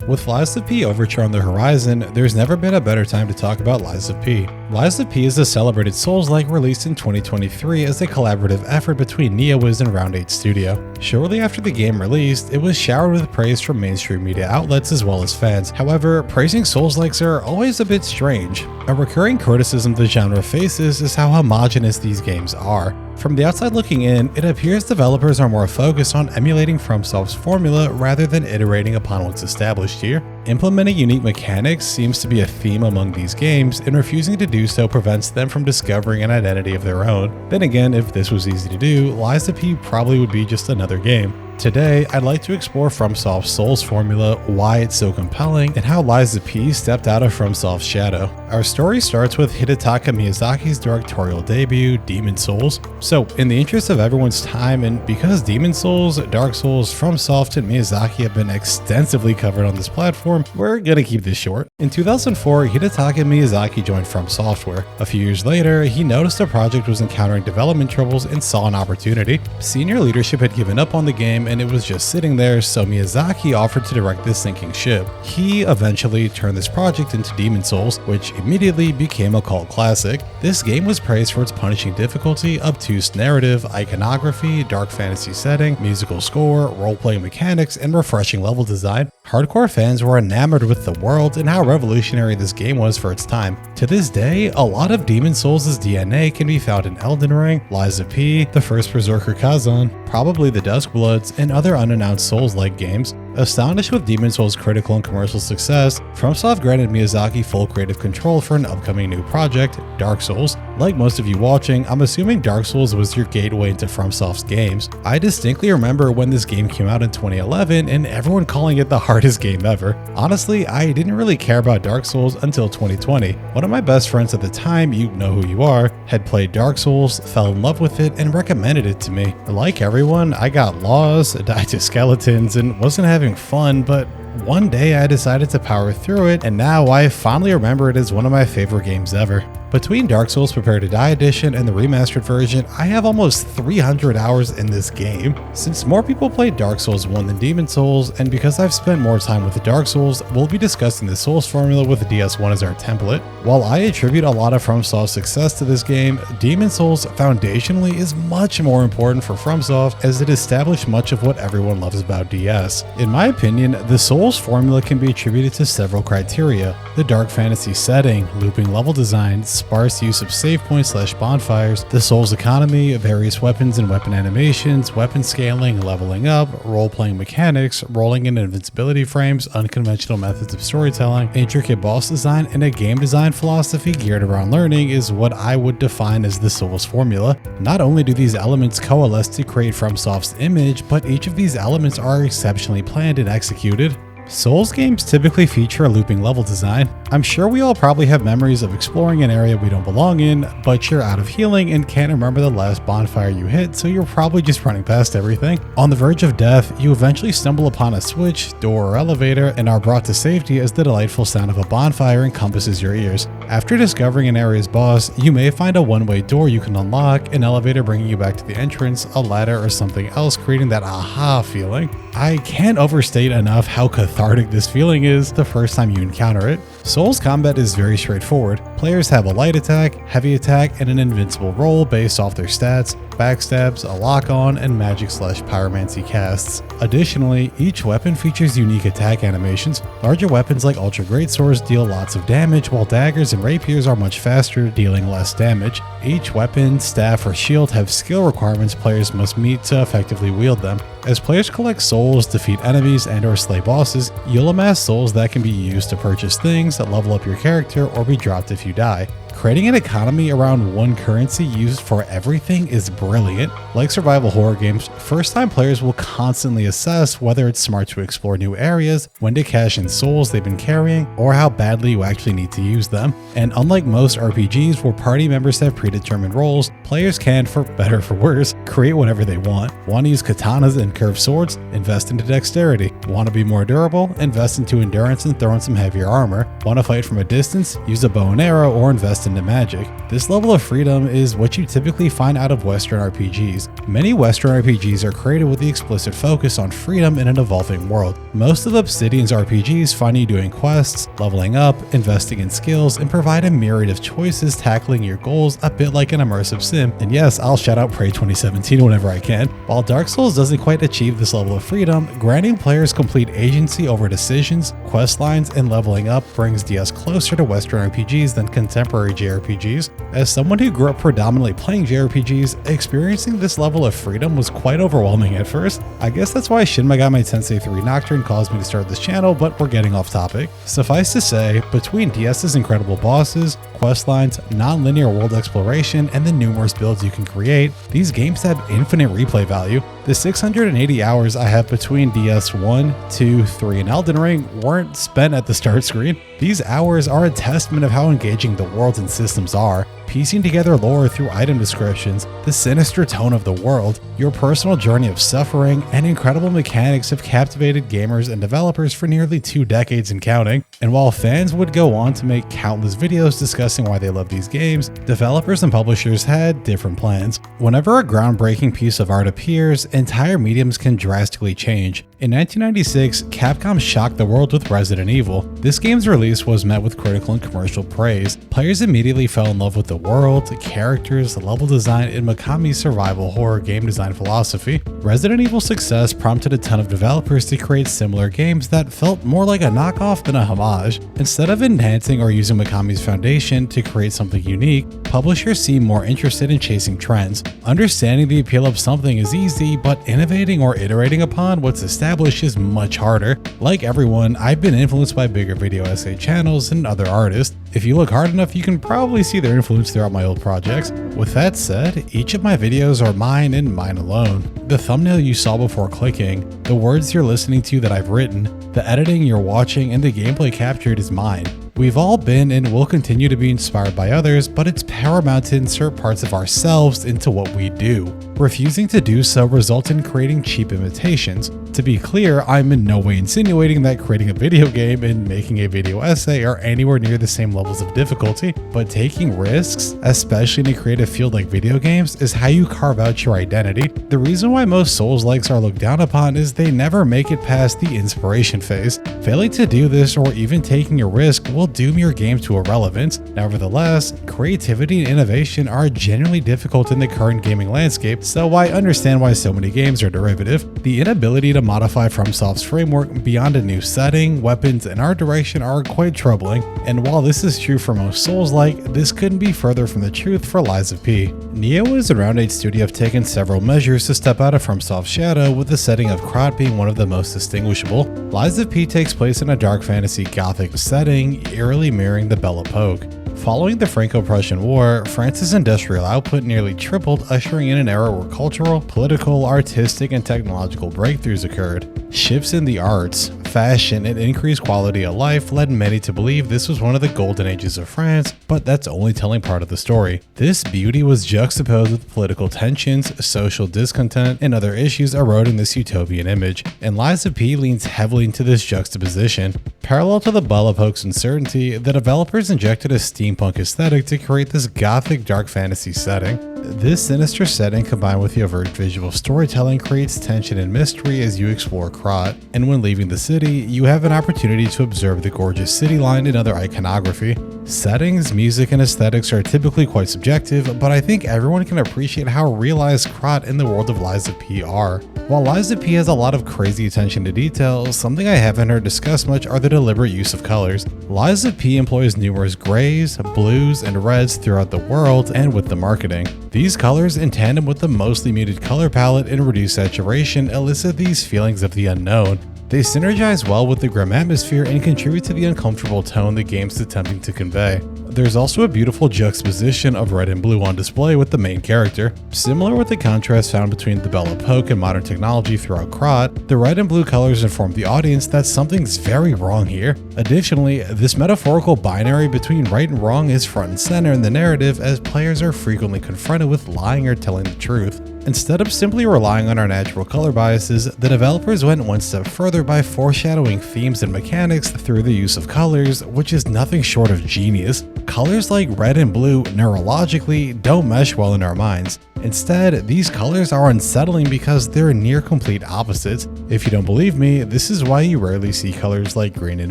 With Lies of P Overture on the horizon, there's never been a better time to talk about Lies of P. Lies of P is a celebrated Souls-like released in 2023 as a collaborative effort between Neowiz and Round studio. Shortly after the game released, it was showered with praise from mainstream media outlets as well as fans. However, praising Souls-likes are always a bit strange. A recurring criticism the genre faces is how homogenous these games are. From the outside looking in, it appears developers are more focused on emulating FromSoft's formula rather than iterating upon what's established here. Implementing unique mechanics seems to be a theme among these games, and refusing to do so prevents them from discovering an identity of their own. Then again, if this was easy to do, Lies of P probably would be just another game. Today, I'd like to explore FromSoft's Souls formula, why it's so compelling, and how Lies of P stepped out of FromSoft's shadow. Our story starts with Hidetaka Miyazaki's directorial debut, Demon Souls. So, in the interest of everyone's time, and because Demon Souls, Dark Souls, FromSoft, and Miyazaki have been extensively covered on this platform, we're gonna keep this short. In 2004, Hidetaka Miyazaki joined FromSoftware. A few years later, he noticed the project was encountering development troubles and saw an opportunity. Senior leadership had given up on the game, and it was just sitting there, so Miyazaki offered to direct this sinking ship. He eventually turned this project into Demon Souls, which immediately became a cult classic. This game was praised for its punishing difficulty, obtuse narrative, iconography, dark fantasy setting, musical score, role-playing mechanics, and refreshing level design. Hardcore fans were enamored with the world and how revolutionary this game was for its time. To this day, a lot of Demon Souls' DNA can be found in Elden Ring, Lies of P, the first Berserker Kazan, probably the Duskbloods, and other unannounced Souls-like games. Astonished with Demon Souls' critical and commercial success, FromSoft granted Miyazaki full creative control for an upcoming new project, Dark Souls. Like most of you watching, I'm assuming Dark Souls was your gateway into FromSoft's games. I distinctly remember when this game came out in 2011 and everyone calling it the hardest game ever. Honestly, I didn't really care about Dark Souls until 2020. One of my best friends at the time, you know who you are, had played Dark Souls, fell in love with it, and recommended it to me. Like everyone, I got lost, died to skeletons, and wasn't having fun, but one day I decided to power through it, and now I fondly remember it as one of my favorite games ever. Between Dark Souls Prepare to Die Edition and the remastered version, I have almost 300 hours in this game. Since more people played Dark Souls 1 than Demon Souls, and because I've spent more time with the Dark Souls, we'll be discussing the Souls formula with the DS1 as our template. While I attribute a lot of FromSoft's success to this game, Demon Souls foundationally is much more important for FromSoft as it established much of what everyone loves about DS. In my opinion, the Souls formula can be attributed to several criteria: the dark fantasy setting, looping level design, sparse use of save points / bonfires, the Souls economy, various weapons and weapon animations, weapon scaling, leveling up, role-playing mechanics, rolling and invincibility frames, unconventional methods of storytelling, intricate boss design, and a game design philosophy geared around learning is what I would define as the Souls formula. Not only do these elements coalesce to create FromSoft's image, but each of these elements are exceptionally planned and executed. Souls games typically feature a looping level design. I'm sure we all probably have memories of exploring an area we don't belong in, but you're out of healing and can't remember the last bonfire you hit, so you're probably just running past everything. On the verge of death, you eventually stumble upon a switch, door, or elevator and are brought to safety as the delightful sound of a bonfire encompasses your ears. After discovering an area's boss, you may find a one-way door you can unlock, an elevator bringing you back to the entrance, a ladder, or something else creating that aha feeling. I can't overstate enough how cathartic this feeling is the first time you encounter it. Souls combat is very straightforward. Players have a light attack, heavy attack, and an invincible roll based off their stats, backstabs, a lock-on, and magic / pyromancy casts. Additionally, each weapon features unique attack animations. Larger weapons like ultra greatswords deal lots of damage, while daggers and rapiers are much faster, dealing less damage. Each weapon, staff, or shield have skill requirements players must meet to effectively wield them. As players collect souls, defeat enemies, and/or slay bosses, you'll amass souls that can be used to purchase things that level up your character or be dropped if you die. Creating an economy around one currency used for everything is brilliant. Like survival horror games, first-time players will constantly assess whether it's smart to explore new areas, when to cash in souls they've been carrying, or how badly you actually need to use them. And unlike most RPGs where party members have predetermined roles, players can, for better or for worse, create whatever they want. Want to use katanas and curved swords? Invest into dexterity. Want to be more durable? Invest into endurance and throw in some heavier armor. Want to fight from a distance? Use a bow and arrow or invest turns into magic. This level of freedom is what you typically find out of Western RPGs. Many Western RPGs are created with the explicit focus on freedom in an evolving world. Most of Obsidian's RPGs find you doing quests, leveling up, investing in skills, and provide a myriad of choices tackling your goals a bit like an immersive sim. And yes, I'll shout out Prey 2017 whenever I can. While Dark Souls doesn't quite achieve this level of freedom, granting players complete agency over decisions, quest lines, and leveling up brings DS closer to Western RPGs than contemporary JRPGs. As someone who grew up predominantly playing JRPGs, experiencing this level of freedom was quite overwhelming at first. I guess that's why Shin Megami Tensei 3 Nocturne caused me to start this channel, but we're getting off topic. Suffice to say, between DS's incredible bosses, quest lines, non-linear world exploration, and the numerous builds you can create, these games have infinite replay value. The 680 hours I have between DS 1, 2, 3, and Elden Ring weren't spent at the start screen. These hours are a testament of how engaging the worlds and systems are, piecing together lore through item descriptions, the sinister tone of the world, your personal journey of suffering, and incredible mechanics have captivated gamers and developers for nearly 2 decades and counting. And while fans would go on to make countless videos discussing why they love these games, developers and publishers had different plans. Whenever a groundbreaking piece of art appears, entire mediums can drastically change. In 1996, Capcom shocked the world with Resident Evil. This game's release was met with critical and commercial praise. Players immediately fell in love with the world, the characters, level design, and Mikami's survival horror game design philosophy. Resident Evil's success prompted a ton of developers to create similar games that felt more like a knockoff than a homage. Instead of enhancing or using Mikami's foundation to create something unique, publishers seem more interested in chasing trends. Understanding the appeal of something is easy, but innovating or iterating upon what's established is much harder. Like everyone, I've been influenced by bigger video essay channels and other artists. If you look hard enough, you can probably see their influence throughout my old projects. With that said, each of my videos are mine and mine alone. The thumbnail you saw before clicking, the words you're listening to that I've written, the editing you're watching, and the gameplay captured is mine. We've all been and will continue to be inspired by others, but it's paramount to insert parts of ourselves into what we do. Refusing to do so results in creating cheap imitations. To be clear, I'm in no way insinuating that creating a video game and making a video essay are anywhere near the same levels of difficulty, but taking risks, especially in a creative field like video games, is how you carve out your identity. The reason why most Souls-likes are looked down upon is they never make it past the inspiration phase. Failing to do this or even taking a risk will doom your game to irrelevance. Nevertheless, creativity and innovation are genuinely difficult in the current gaming landscape, so I understand why so many games are derivative. The inability to modify FromSoft's framework beyond a new setting, weapons, and art direction are quite troubling, and while this is true for most Souls-like, this couldn't be further from the truth for Lies of P. Neowiz and Round Studio have taken several measures to step out of FromSoft's shadow, with the setting of Krot being one of the most distinguishable. Lies of P takes place in a dark fantasy gothic setting, eerily mirroring the Belle Epoque. Following the Franco-Prussian War, France's industrial output nearly tripled, ushering in an era where cultural, political, artistic, and technological breakthroughs occurred. Shifts in the arts, fashion, and increased quality of life led many to believe this was one of the golden ages of France, but that's only telling part of the story. This beauty was juxtaposed with political tensions, social discontent, and other issues eroding this utopian image, and Lies of P leans heavily into this juxtaposition. Parallel to the Belle Epoque's uncertainty, the developers injected a steampunk aesthetic to create this gothic dark fantasy setting. This sinister setting, combined with the overt visual storytelling, creates tension and mystery as you explore Krot, and when leaving the city, you have an opportunity to observe the gorgeous city line and other iconography. Settings, music, and aesthetics are typically quite subjective, but I think everyone can appreciate how realized Krot in the world of Lies of P are. While Lies of P has a lot of crazy attention to detail, something I haven't heard discussed much are the deliberate use of colors. Lies of P employs numerous grays, blues, and reds throughout the world and with the marketing. These colors, in tandem with the mostly muted color palette and reduced saturation, elicit these feelings of the unknown. They synergize well with the grim atmosphere and contribute to the uncomfortable tone the game's attempting to convey. There's also a beautiful juxtaposition of red and blue on display with the main character. Similar with the contrast found between the Belle Epoque and modern technology throughout Krot, the red and blue colors inform the audience that something's very wrong here. Additionally, this metaphorical binary between right and wrong is front and center in the narrative, as players are frequently confronted with lying or telling the truth. Instead of simply relying on our natural color biases, the developers went one step further by foreshadowing themes and mechanics through the use of colors, which is nothing short of genius. Colors like red and blue neurologically don't mesh well in our minds. Instead, these colors are unsettling because they're near complete opposites. If you don't believe me, this is why you rarely see colors like green and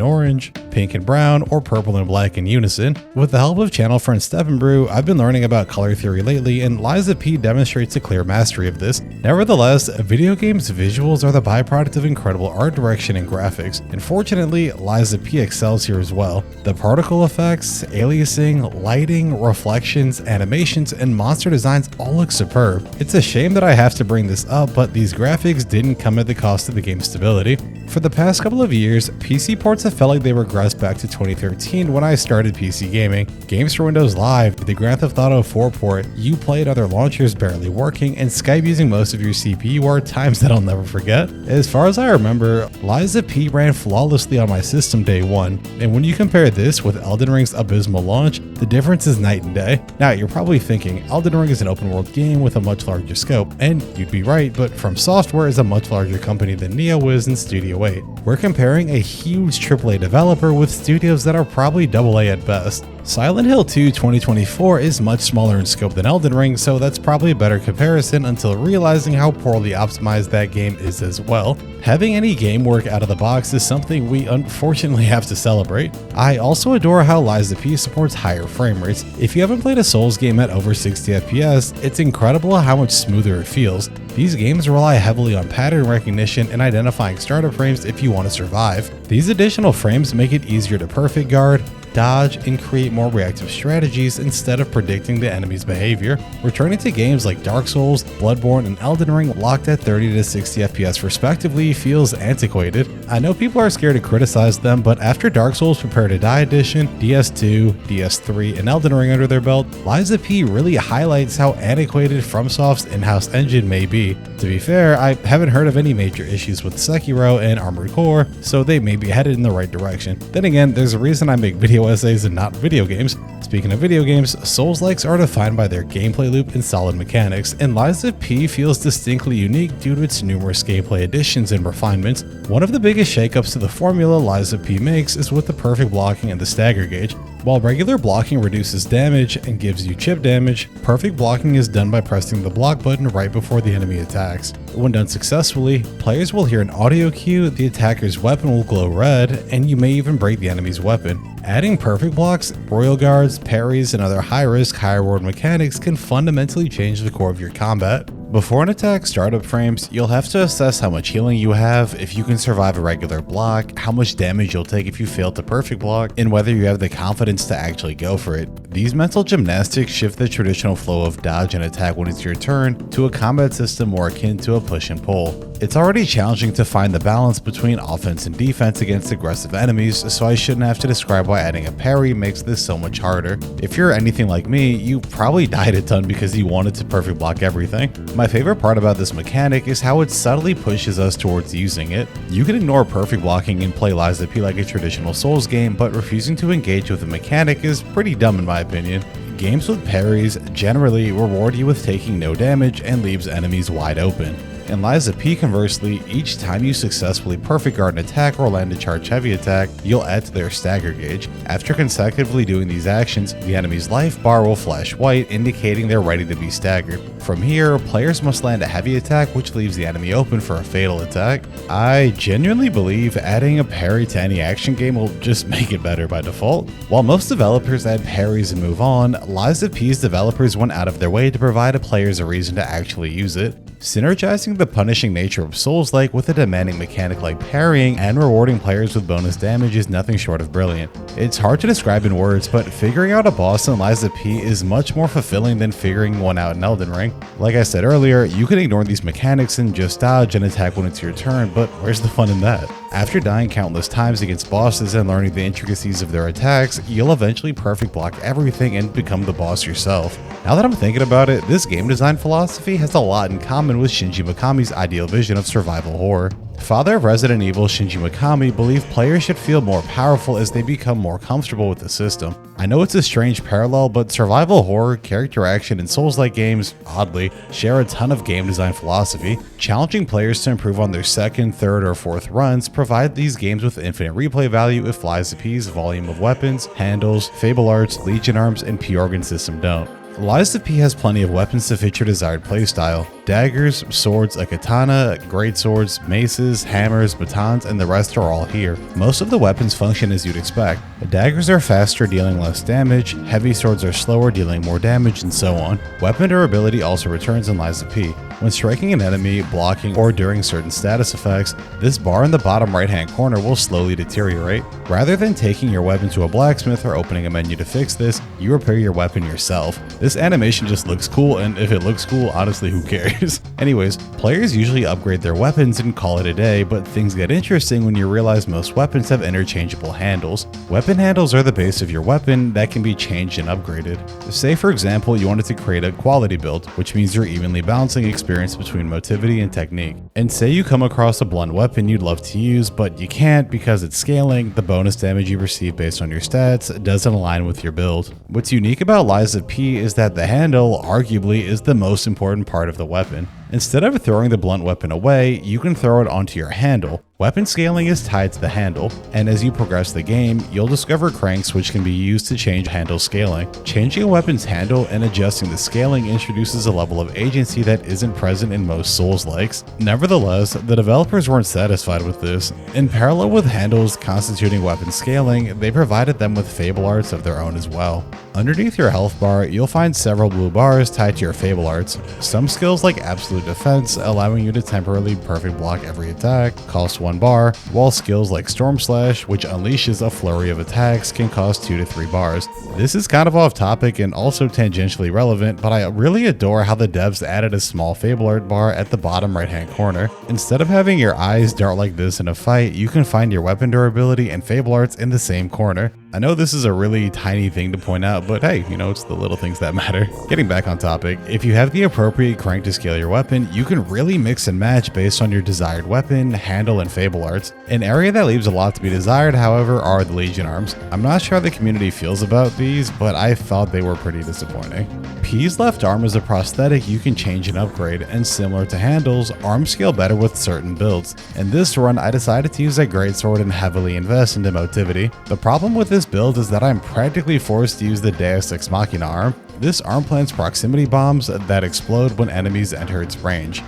orange, pink and brown, or purple and black in unison. With the help of channel friend Steppenbrew, I've been learning about color theory lately, and Liza P demonstrates a clear mastery of this. Nevertheless, video games' visuals are the byproduct of incredible art direction and graphics, and fortunately, Liza P excels here as well. The particle effects, aliasing, lighting, reflections, animations, and monster designs all look superb. It's a shame that I have to bring this up, but these graphics didn't come at the cost of the game's stability. For the past couple of years, PC ports have felt like they regressed back to 2013 when I started PC gaming. Games for Windows Live, the Grand Theft Auto 4 port, Uplay and other launchers barely working, and Skype using most of your CPU are times that I'll never forget. As far as I remember, Liza P ran flawlessly on my system day one, and when you compare this with Elden Ring's abysmal launch, the difference is night and day. Now, you're probably thinking, Elden Ring is an open world game with a much larger scope, and you'd be right, but FromSoftware is a much larger company than Neowiz and Studio 8. We're comparing a huge AAA developer with studios that are probably AA at best. Silent Hill 2 2024 is much smaller in scope than Elden Ring, so that's probably a better comparison until realizing how poorly optimized that game is as well. Having any game work out of the box is something we unfortunately have to celebrate. I also adore how Liza P supports higher frame rates. If you haven't played a Souls game at over 60 FPS, it's incredible how much smoother it feels. These games rely heavily on pattern recognition and identifying startup frames if you want to survive. These additional frames make it easier to perfect guard, dodge, and create more reactive strategies instead of predicting the enemy's behavior. Returning to games like Dark Souls, Bloodborne, and Elden Ring locked at 30 to 60 FPS respectively feels antiquated. I know people are scared to criticize them, but after Dark Souls Prepare to Die Edition, DS2, DS3, and Elden Ring under their belt, Liza P really highlights how antiquated FromSoft's in-house engine may be. To be fair, I haven't heard of any major issues with Sekiro and Armored Core, so they may be headed in the right direction. Then again, there's a reason I make video essays and not video games. Speaking of video games, Soulslikes are defined by their gameplay loop and solid mechanics, and Liza P feels distinctly unique due to its numerous gameplay additions and refinements. One of the biggest shakeups to the formula Liza P makes is with the perfect blocking and the stagger gauge. While regular blocking reduces damage and gives you chip damage, perfect blocking is done by pressing the block button right before the enemy attacks. When done successfully, players will hear an audio cue, the attacker's weapon will glow red, and you may even break the enemy's weapon. Adding perfect blocks, royal guards, parries, and other high-risk, high-reward mechanics can fundamentally change the core of your combat. Before an attack startup frames, you'll have to assess how much healing you have, if you can survive a regular block, how much damage you'll take if you fail to perfect block, and whether you have the confidence to actually go for it. These mental gymnastics shift the traditional flow of dodge and attack when it's your turn to a combat system more akin to a push and pull. It's already challenging to find the balance between offense and defense against aggressive enemies, so I shouldn't have to describe why adding a parry makes this so much harder. If you're anything like me, you probably died a ton because you wanted to perfect block everything. My favorite part about this mechanic is how it subtly pushes us towards using it. You can ignore perfect blocking and play Liza P like a traditional Souls game, but refusing to engage with the mechanic is pretty dumb in my opinion. Games with parries generally reward you with taking no damage and leaves enemies wide open. In Liza P, conversely, each time you successfully perfect guard an attack or land a charge heavy attack, you'll add to their stagger gauge. After consecutively doing these actions, the enemy's life bar will flash white, indicating they're ready to be staggered. From here, players must land a heavy attack, which leaves the enemy open for a fatal attack. I genuinely believe adding a parry to any action game will just make it better by default. While most developers add parries and move on, Liza P's developers went out of their way to provide players a reason to actually use it. Synergizing the punishing nature of Souls-like with a demanding mechanic like parrying and rewarding players with bonus damage is nothing short of brilliant. It's hard to describe in words, but figuring out a boss in Liza P is much more fulfilling than figuring one out in Elden Ring. Like I said earlier, you can ignore these mechanics and just dodge and attack when it's your turn, but where's the fun in that? After dying countless times against bosses and learning the intricacies of their attacks, you'll eventually perfect block everything and become the boss yourself. Now that I'm thinking about it, this game design philosophy has a lot in common with Shinji Mikami's ideal vision of survival horror. Father of Resident Evil Shinji Mikami believed players should feel more powerful as they become more comfortable with the system. I know it's a strange parallel, but survival horror, character action, and Souls-like games, oddly, share a ton of game design philosophy. Challenging players to improve on their second, third, or fourth runs provide these games with infinite replay value if Lies of P's volume of weapons, handles, Fable Arts, Legion Arms, and P-Organ system don't. Lies of P has plenty of weapons to fit your desired playstyle. Daggers, swords, a katana, greatswords, maces, hammers, batons, and the rest are all here. Most of the weapons function as you'd expect. Daggers are faster, dealing less damage, heavy swords are slower, dealing more damage, and so on. Weapon durability also returns in Lies of P. When striking an enemy, blocking, or during certain status effects, this bar in the bottom right hand corner will slowly deteriorate. Rather than taking your weapon to a blacksmith or opening a menu to fix this, you repair your weapon yourself. This animation just looks cool, and if it looks cool, honestly, who cares? Anyways, players usually upgrade their weapons and call it a day, but things get interesting when you realize most weapons have interchangeable handles. Weapon handles are the base of your weapon that can be changed and upgraded. Say for example you wanted to create a quality build, which means you're evenly balancing experience between motivity and technique. And say you come across a blunt weapon you'd love to use, but you can't because it's scaling, the bonus damage you receive based on your stats doesn't align with your build. What's unique about Lies of P is that the handle, arguably, is the most important part of the weapon. Instead of throwing the blunt weapon away, you can throw it onto your handle. Weapon scaling is tied to the handle, and as you progress the game, you'll discover cranks which can be used to change handle scaling. Changing a weapon's handle and adjusting the scaling introduces a level of agency that isn't present in most Souls-likes. Nevertheless, the developers weren't satisfied with this. In parallel with handles constituting weapon scaling, they provided them with Fable Arts of their own as well. Underneath your health bar, you'll find several blue bars tied to your Fable Arts. Some skills like Absolute Defense, allowing you to temporarily perfect block every attack, cost 1 bar, while skills like Storm Slash, which unleashes a flurry of attacks, can cost 2 to 3 bars. This is kind of off topic and also tangentially relevant, but I really adore how the devs added a small Fable Art bar at the bottom right hand corner. Instead of having your eyes dart like this in a fight, you can find your weapon durability and Fable Arts in the same corner. I know this is a really tiny thing to point out, but hey, it's the little things that matter. Getting back on topic, if you have the appropriate crank to scale your weapon, you can really mix and match based on your desired weapon, handle, and Fable Arts. An area that leaves a lot to be desired, however, are the Legion Arms. I'm not sure how the community feels about these, but I thought they were pretty disappointing. P's left arm is a prosthetic you can change and upgrade, and similar to handles, arms scale better with certain builds. In this run, I decided to use a greatsword and heavily invest into motivity. The problem with this build is that I'm practically forced to use the Deus Ex Machina arm. This arm plants proximity bombs that explode when enemies enter its range.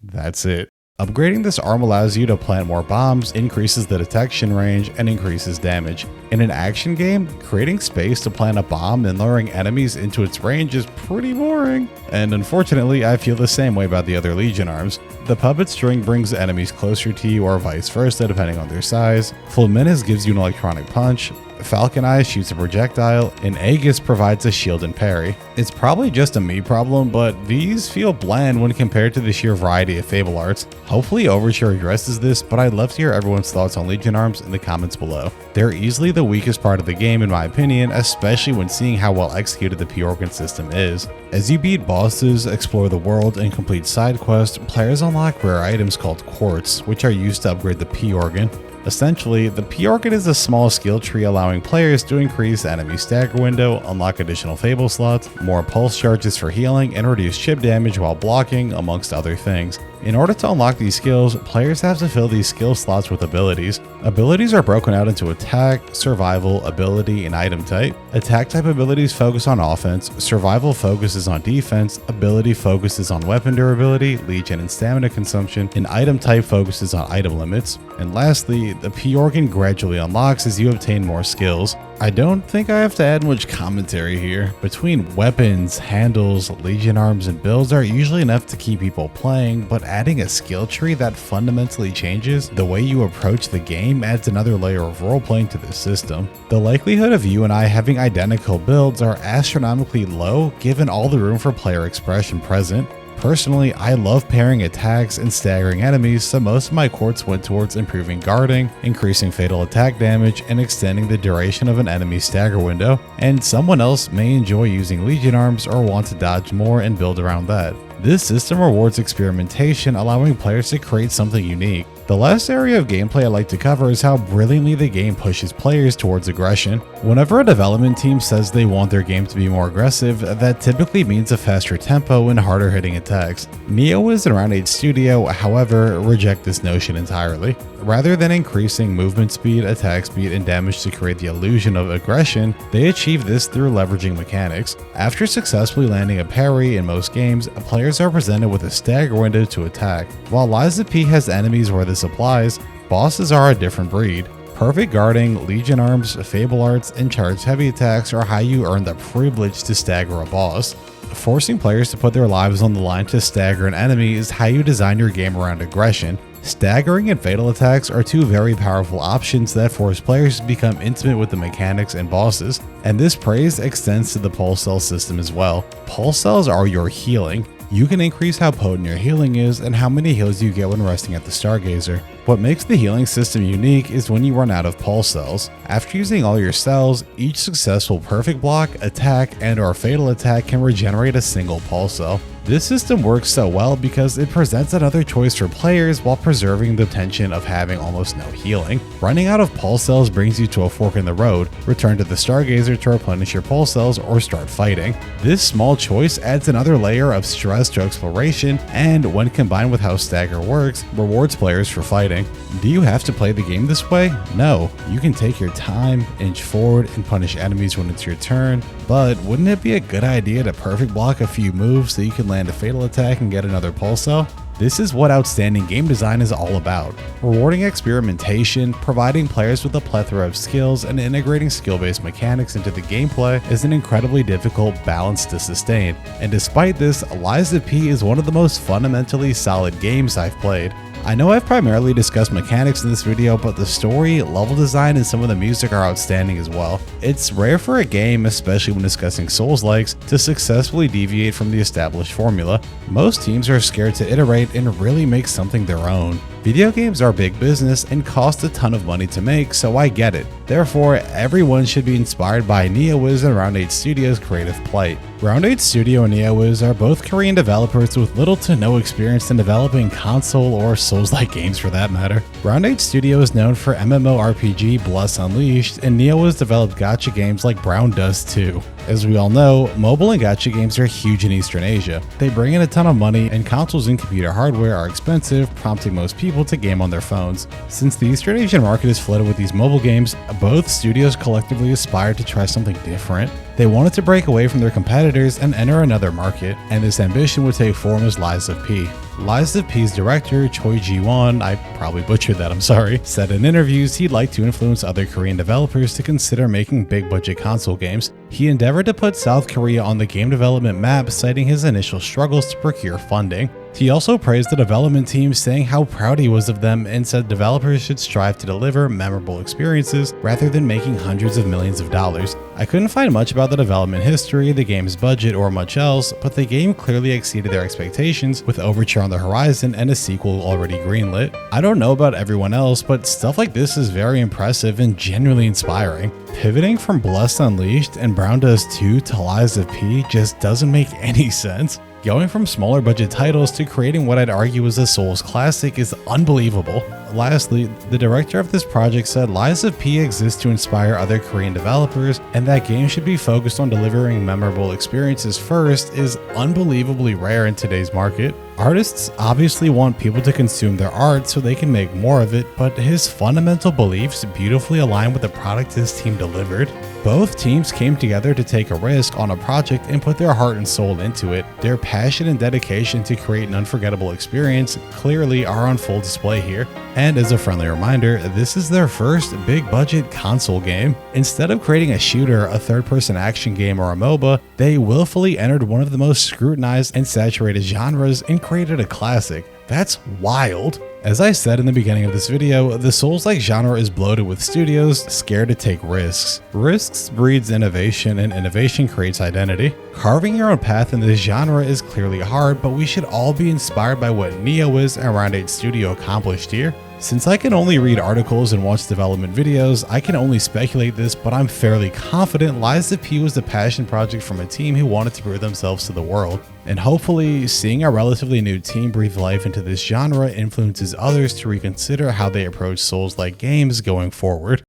That's it. Upgrading this arm allows you to plant more bombs, increases the detection range, and increases damage. In an action game, creating space to plant a bomb and luring enemies into its range is pretty boring. And unfortunately, I feel the same way about the other Legion arms. The puppet string brings enemies closer to you or vice versa depending on their size. Full Menace gives you an electronic punch. Falcon Eye shoots a projectile, and Aegis provides a shield and parry. It's probably just a me problem, but these feel bland when compared to the sheer variety of Fable Arts. Hopefully Overture addresses this, but I'd love to hear everyone's thoughts on Legion Arms in the comments below. They're easily the weakest part of the game in my opinion, especially when seeing how well executed the P-Organ system is. As you beat bosses, explore the world, and complete side quests, players unlock rare items called quartz, which are used to upgrade the P-Organ. Essentially, the P-Organ is a small skill tree allowing players to increase enemy stagger window, unlock additional Fable slots, more pulse charges for healing, and reduce chip damage while blocking, amongst other things. In order to unlock these skills, players have to fill these skill slots with abilities. Abilities are broken out into attack, survival, ability, and item type. Attack type abilities focus on offense, survival focuses on defense, ability focuses on weapon durability, legion and stamina consumption, and item type focuses on item limits. And lastly, the P-Organ gradually unlocks as you obtain more skills. I don't think I have to add much commentary here. Between weapons, handles, Legion arms, and builds are usually enough to keep people playing, but adding a skill tree that fundamentally changes the way you approach the game adds another layer of role-playing to this system. The likelihood of you and I having identical builds are astronomically low given all the room for player expression present. Personally, I love pairing attacks and staggering enemies, so most of my quartz went towards improving guarding, increasing fatal attack damage, and extending the duration of an enemy's stagger window, and someone else may enjoy using Legion arms or want to dodge more and build around that. This system rewards experimentation, allowing players to create something unique. The last area of gameplay I'd like to cover is how brilliantly the game pushes players towards aggression. Whenever a development team says they want their game to be more aggressive, that typically means a faster tempo and harder hitting attacks. Neowiz and Round Studio, however, reject this notion entirely. Rather than increasing movement speed, attack speed, and damage to create the illusion of aggression, they achieve this through leveraging mechanics. After successfully landing a parry in most games, players are presented with a stagger window to attack. While Lies of P has enemies where this applies, bosses are a different breed. Perfect guarding, legion arms, fable arts, and charged heavy attacks are how you earn the privilege to stagger a boss. Forcing players to put their lives on the line to stagger an enemy is how you design your game around aggression. Staggering and fatal attacks are two very powerful options that force players to become intimate with the mechanics and bosses, and this praise extends to the pulse cell system as well. Pulse cells are your healing. You can increase how potent your healing is and how many heals you get when resting at the Stargazer. What makes the healing system unique is when you run out of pulse cells. After using all your cells, each successful perfect block, attack, and/or fatal attack can regenerate a single pulse cell. This system works so well because it presents another choice for players while preserving the tension of having almost no healing. Running out of pulse cells brings you to a fork in the road, return to the Stargazer to replenish your pulse cells or start fighting. This small choice adds another layer of stress to exploration and, when combined with how stagger works, rewards players for fighting. Do you have to play the game this way? No, you can take your time, inch forward, and punish enemies when it's your turn, but wouldn't it be a good idea to perfect block a few moves so you can land a fatal attack and get another pulse cell? This is what outstanding game design is all about. Rewarding experimentation, providing players with a plethora of skills, and integrating skill-based mechanics into the gameplay is an incredibly difficult balance to sustain. And despite this, Lies of P is one of the most fundamentally solid games I've played. I know I've primarily discussed mechanics in this video, but the story, level design, and some of the music are outstanding as well. It's rare for a game, especially when discussing Soulslikes, to successfully deviate from the established formula. Most teams are scared to iterate and really make something their own. Video games are big business and cost a ton of money to make, so I get it. Therefore, everyone should be inspired by Neowiz and Round Studio's creative plight. Round Studio and Neowiz are both Korean developers with little to no experience in developing console or Souls-like games for that matter. Round Studio is known for MMORPG Bless Unleashed, and Neowiz developed gacha games like Brown Dust 2. As we all know, mobile and gacha games are huge in Eastern Asia. They bring in a ton of money, and consoles and computer hardware are expensive, prompting most people to game on their phones. Since the Eastern Asian market is flooded with these mobile games, both studios collectively aspired to try something different. They wanted to break away from their competitors and enter another market, and this ambition would take form as Lies of P. Lies of P's director, Choi Ji-won, I probably butchered that, I'm sorry, said in interviews he'd like to influence other Korean developers to consider making big-budget console games. He endeavored to put South Korea on the game development map, citing his initial struggles to procure funding. He also praised the development team, saying how proud he was of them and said developers should strive to deliver memorable experiences rather than making hundreds of millions of dollars. I couldn't find much about the development history, the game's budget, or much else, but the game clearly exceeded their expectations with Overture on the horizon and a sequel already greenlit. I don't know about everyone else, but stuff like this is very impressive and genuinely inspiring. Pivoting from Bless Unleashed and Brown Dust 2 to Lies of P just doesn't make any sense. Going from smaller budget titles to creating what I'd argue is a Souls classic is unbelievable. Lastly, the director of this project said Lies of P exists to inspire other Korean developers, and that games should be focused on delivering memorable experiences first is unbelievably rare in today's market. Artists obviously want people to consume their art so they can make more of it, but his fundamental beliefs beautifully align with the product his team delivered. Both teams came together to take a risk on a project and put their heart and soul into it. Their passion and dedication to create an unforgettable experience clearly are on full display here. And as a friendly reminder, this is their first big budget console game. Instead of creating a shooter, a third-person action game, or a MOBA, they willfully entered one of the most scrutinized and saturated genres and created a classic. That's wild. As I said in the beginning of this video, the Souls-like genre is bloated with studios scared to take risks. Risks breeds innovation, and innovation creates identity. Carving your own path in this genre is clearly hard, but we should all be inspired by what Neowiz and Round Studio accomplished here. Since I can only read articles and watch development videos, I can only speculate this, but I'm fairly confident Lies of P was a passion project from a team who wanted to prove themselves to the world. And hopefully, seeing a relatively new team breathe life into this genre influences others to reconsider how they approach Souls-like games going forward.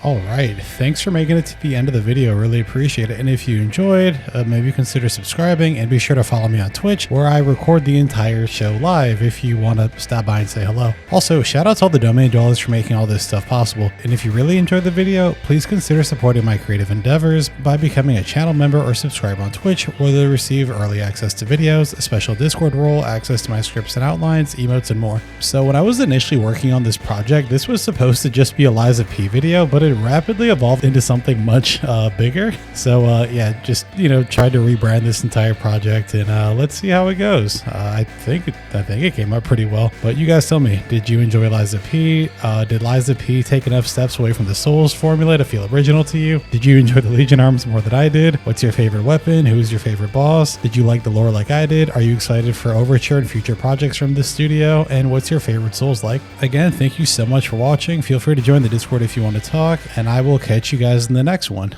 Alright, thanks for making it to the end of the video, really appreciate it, and if you enjoyed, maybe consider subscribing, and be sure to follow me on Twitch, where I record the entire show live if you want to stop by and say hello. Also, shout out to all the domain dwellers for making all this stuff possible, and if you really enjoyed the video, please consider supporting my creative endeavors by becoming a channel member or subscribe on Twitch, where you'll receive early access to videos, a special Discord role, access to my scripts and outlines, emotes, and more. So when I was initially working on this project, this was supposed to just be a Lies of P video, but it rapidly evolved into something much bigger. So yeah, just tried to rebrand this entire project, and let's see how it goes. I think it came out pretty well. But you guys tell me, did you enjoy Lies of P? Did Lies of P take enough steps away from the Souls formula to feel original to you? Did you enjoy the Legion arms more than I did? What's your favorite weapon? Who's your favorite boss? Did you like the lore like I did? Are you excited for Overture and future projects from this studio? And what's your favorite Souls like? Again, thank you so much for watching. Feel free to join the Discord if you want to talk, and I will catch you guys in the next one.